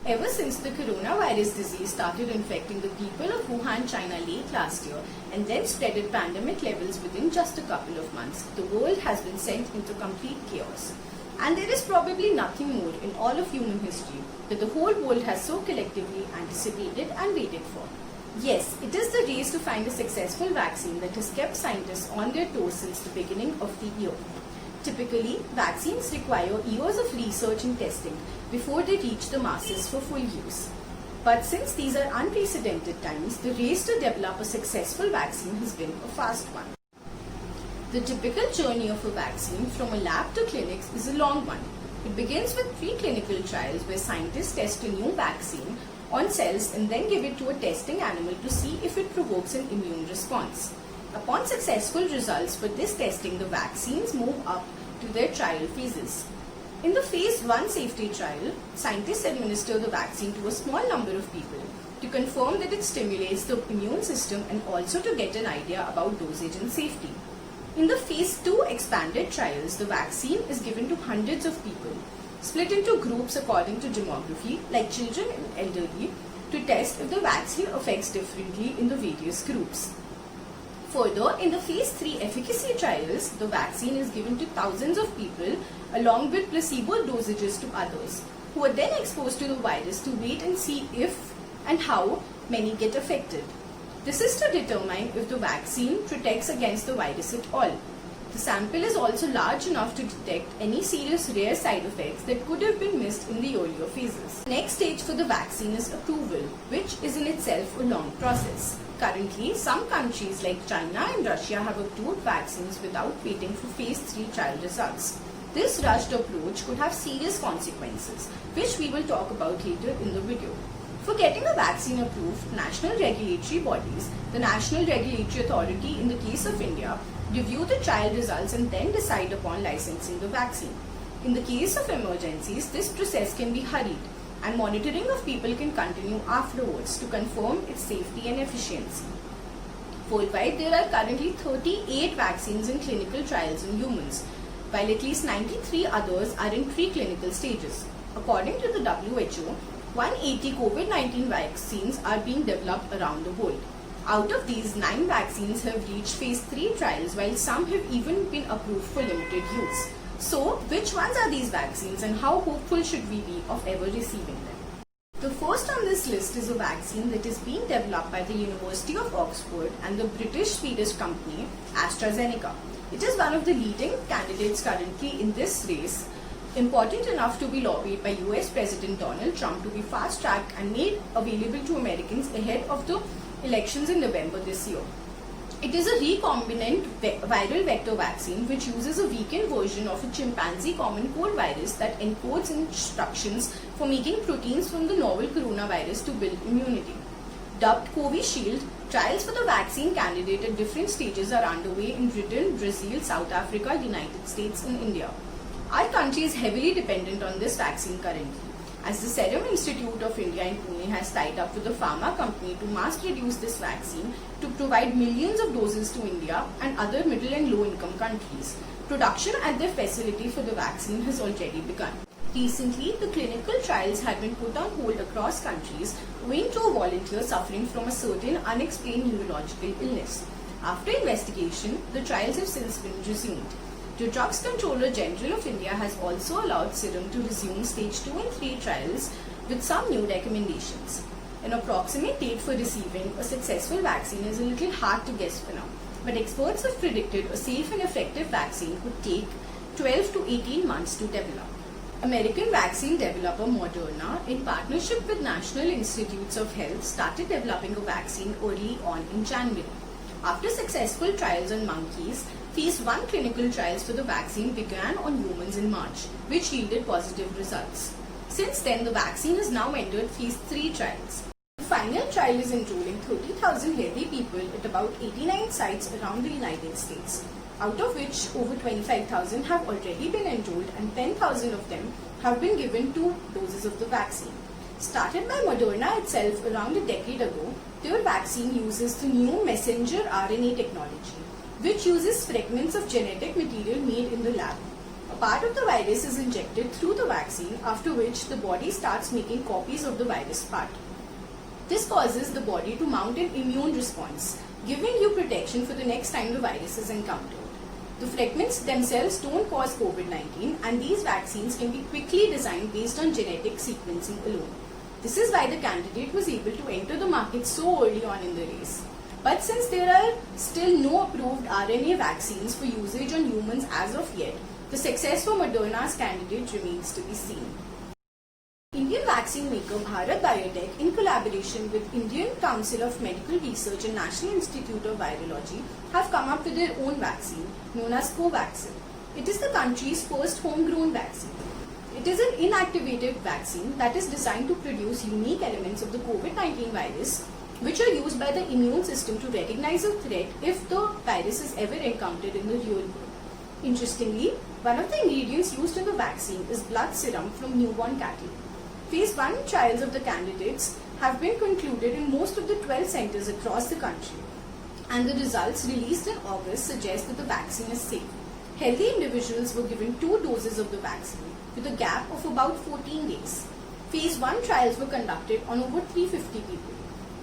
Ever since the coronavirus disease started infecting the people of Wuhan, China late last year and then spread at pandemic levels within just a couple of months, the world has been sent into complete chaos. And there is probably nothing more in all of human history that the whole world has so collectively anticipated and waited for. Yes, it is the race to find a successful vaccine that has kept scientists on their toes since the beginning of the year. Typically, vaccines require years of research and testing before they reach the masses for full use. But since these are unprecedented times, the race to develop a successful vaccine has been a fast one. The typical journey of a vaccine from a lab to clinics is a long one. It begins with preclinical trials where scientists test a new vaccine on cells and then give it to a testing animal to see if it provokes an immune response. Upon successful results for this testing, the vaccines move up to their trial phases. In the phase 1 safety trial, scientists administer the vaccine to a small number of people to confirm that it stimulates the immune system and also to get an idea about dosage and safety. In the phase 2 expanded trials, the vaccine is given to hundreds of people, split into groups according to demography, like children and elderly, to test if the vaccine affects differently in the various groups. Further, in the phase 3 efficacy trials, the vaccine is given to thousands of people along with placebo dosages to others, who are then exposed to the virus to wait and see if and how many get affected. This is to determine if the vaccine protects against the virus at all. The sample is also large enough to detect any serious rare side effects that could have been missed in the earlier phases. The next stage for the vaccine is approval, which is in itself a long process. Currently, some countries like China and Russia have approved vaccines without waiting for phase 3 trial results. This rushed approach could have serious consequences, which we will talk about later in the video. For getting a vaccine approved, national regulatory bodies, the National Regulatory Authority in the case of India, review the trial results and then decide upon licensing the vaccine. In the case of emergencies, this process can be hurried and monitoring of people can continue afterwards to confirm its safety and efficiency. Worldwide, there are currently 38 vaccines in clinical trials in humans, while at least 93 others are in preclinical stages. According to the WHO, 180 COVID-19 vaccines are being developed around the world. Out of these, 9 vaccines have reached phase 3 trials, while some have even been approved for limited use. So, which ones are these vaccines and how hopeful should we be of ever receiving them? The first on this list is a vaccine that is being developed by the University of Oxford and the British-Swedish company AstraZeneca. It is one of the leading candidates currently in this race, important enough to be lobbied by US President Donald Trump to be fast-tracked and made available to Americans ahead of the elections in November this year. It is a recombinant viral vector vaccine which uses a weakened version of a chimpanzee common cold virus that encodes instructions for making proteins from the novel coronavirus to build immunity. Dubbed Covishield, trials for the vaccine candidate at different stages are underway in Britain, Brazil, South Africa, United States and India. Our country is heavily dependent on this vaccine currently, as the Serum Institute of India in Pune has tied up with a pharma company to mass produce this vaccine to provide millions of doses to India and other middle and low income countries. Production at their facility for the vaccine has already begun. Recently, the clinical trials had been put on hold across countries owing to a volunteer suffering from a certain unexplained neurological illness. After investigation, the trials have since been resumed. The Drugs Controller General of India has also allowed Serum to resume stage 2 and 3 trials with some new recommendations. An approximate date for receiving a successful vaccine is a little hard to guess for now, but experts have predicted a safe and effective vaccine could take 12 to 18 months to develop. American vaccine developer Moderna, in partnership with National Institutes of Health, started developing a vaccine early on in January. After successful trials on monkeys, phase 1 clinical trials for the vaccine began on humans in March, which yielded positive results. Since then, the vaccine has now entered phase 3 trials. The final trial is enrolling 30,000 healthy people at about 89 sites around the United States, out of which over 25,000 have already been enrolled and 10,000 of them have been given 2 doses of the vaccine. Started by Moderna itself around a decade ago, their vaccine uses the new messenger RNA technology, which uses fragments of genetic material made in the lab. A part of the virus is injected through the vaccine, after which the body starts making copies of the virus part. This causes the body to mount an immune response, giving you protection for the next time the virus is encountered. The fragments themselves don't cause COVID-19, and these vaccines can be quickly designed based on genetic sequencing alone. This is why the candidate was able to enter the market so early on in the race. But since there are still no approved RNA vaccines for usage on humans as of yet, the success for Moderna's candidate remains to be seen. Indian vaccine maker Bharat Biotech, in collaboration with Indian Council of Medical Research and National Institute of Virology, have come up with their own vaccine known as Covaxin. It is the country's first homegrown vaccine. It is an inactivated vaccine that is designed to produce unique elements of the COVID-19 virus, which are used by the immune system to recognize a threat if the virus is ever encountered in the real world. Interestingly, one of the ingredients used in the vaccine is blood serum from newborn cattle. Phase 1 trials of the candidates have been concluded in most of the 12 centers across the country, and the results released in August suggest that the vaccine is safe. Healthy individuals were given 2 doses of the vaccine with a gap of about 14 days. Phase 1 trials were conducted on over 350 people.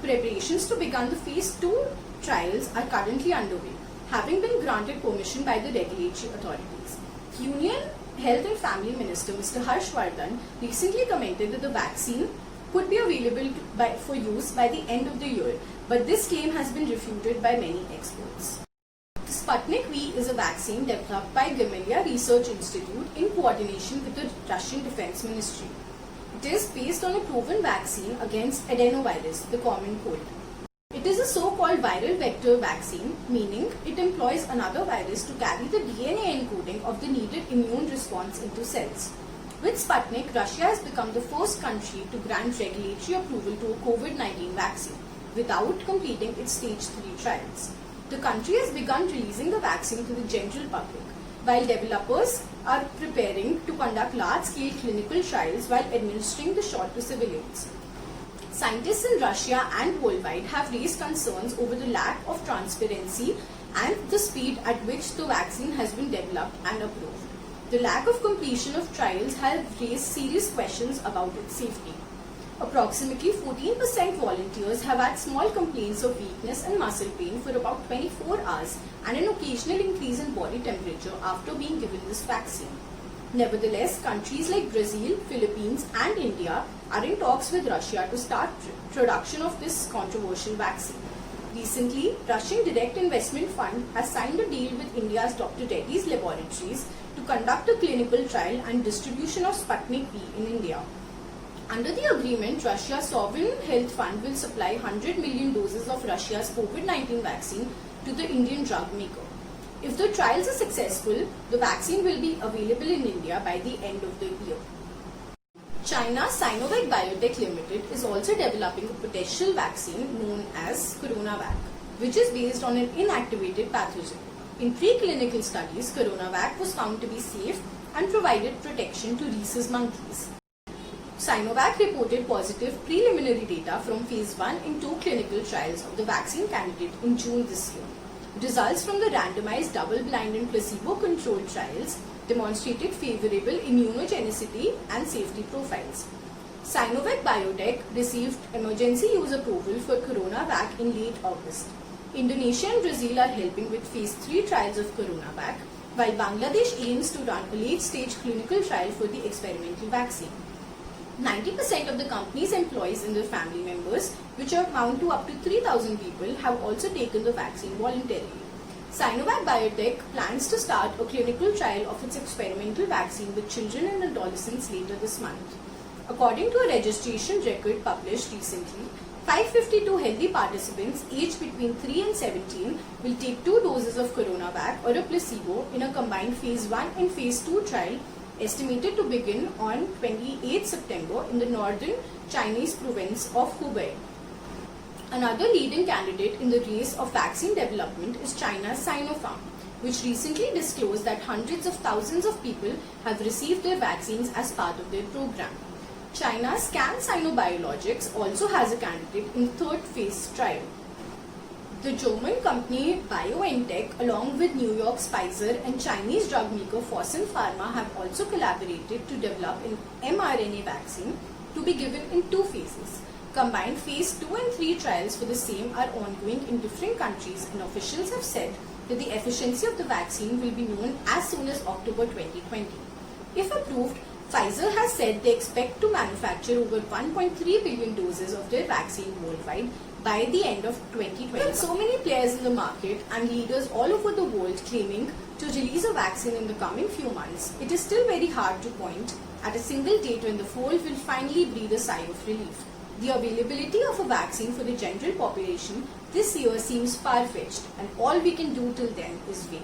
Preparations to begin the Phase 2 trials are currently underway, having been granted permission by the regulatory authorities. Union Health and Family Minister Mr. Harshvardhan recently commented that the vaccine could be available for use by the end of the year, but this claim has been refuted by many experts. Sputnik V is a vaccine developed by Gamaleya Research Institute in coordination with the Russian Defense Ministry. It is based on a proven vaccine against adenovirus, the common cold. It is a so-called viral vector vaccine, meaning it employs another virus to carry the DNA encoding of the needed immune response into cells. With Sputnik, Russia has become the first country to grant regulatory approval to a COVID-19 vaccine without completing its stage 3 trials. The country has begun releasing the vaccine to the general public, while developers are preparing to conduct large-scale clinical trials while administering the shot to civilians. Scientists in Russia and worldwide have raised concerns over the lack of transparency and the speed at which the vaccine has been developed and approved. The lack of completion of trials has raised serious questions about its safety. Approximately 14% volunteers have had small complaints of weakness and muscle pain for about 24 hours and an occasional increase in body temperature after being given this vaccine. Nevertheless, countries like Brazil, Philippines and India are in talks with Russia to start production of this controversial vaccine. Recently, Russian Direct Investment Fund has signed a deal with India's Dr. Reddy's Laboratories to conduct a clinical trial and distribution of Sputnik V in India. Under the agreement, Russia's Sovereign Health Fund will supply 100 million doses of Russia's COVID-19 vaccine to the Indian drug maker. If the trials are successful, the vaccine will be available in India by the end of the year. China's Sinovac Biotech Limited is also developing a potential vaccine known as CoronaVac, which is based on an inactivated pathogen. In preclinical studies, CoronaVac was found to be safe and provided protection to rhesus monkeys. Sinovac reported positive preliminary data from Phase 1 and 2 clinical trials of the vaccine candidate in June this year. Results from the randomized double-blind and placebo-controlled trials demonstrated favorable immunogenicity and safety profiles. Sinovac Biotech received emergency use approval for CoronaVac in late August. Indonesia and Brazil are helping with Phase 3 trials of CoronaVac, while Bangladesh aims to run a late-stage clinical trial for the experimental vaccine. 90% of the company's employees and their family members, which amount to up to 3,000 people, have also taken the vaccine voluntarily. Sinovac Biotech plans to start a clinical trial of its experimental vaccine with children and adolescents later this month. According to a registration record published recently, 552 healthy participants aged between 3 and 17 will take 2 doses of CoronaVac or a placebo in a combined Phase 1 and Phase 2 trial estimated to begin on 28 September in the northern Chinese province of Hubei. Another leading candidate in the race of vaccine development is China's Sinopharm, which recently disclosed that hundreds of thousands of people have received their vaccines as part of their program. China's CanSino Biologics also has a candidate in third phase trial. The German company BioNTech, along with New York's Pfizer and Chinese drug maker Fosun Pharma, have also collaborated to develop an mRNA vaccine to be given in 2 phases. Combined phase 2 and 3 trials for the same are ongoing in different countries, and officials have said that the efficiency of the vaccine will be known as soon as October 2020. If approved, Pfizer has said they expect to manufacture over 1.3 billion doses of their vaccine worldwide by the end of 2020. With so many players in the market and leaders all over the world claiming to release a vaccine in the coming few months, it is still very hard to point at a single date when the world will finally breathe a sigh of relief. The availability of a vaccine for the general population this year seems far-fetched, and all we can do till then is wait.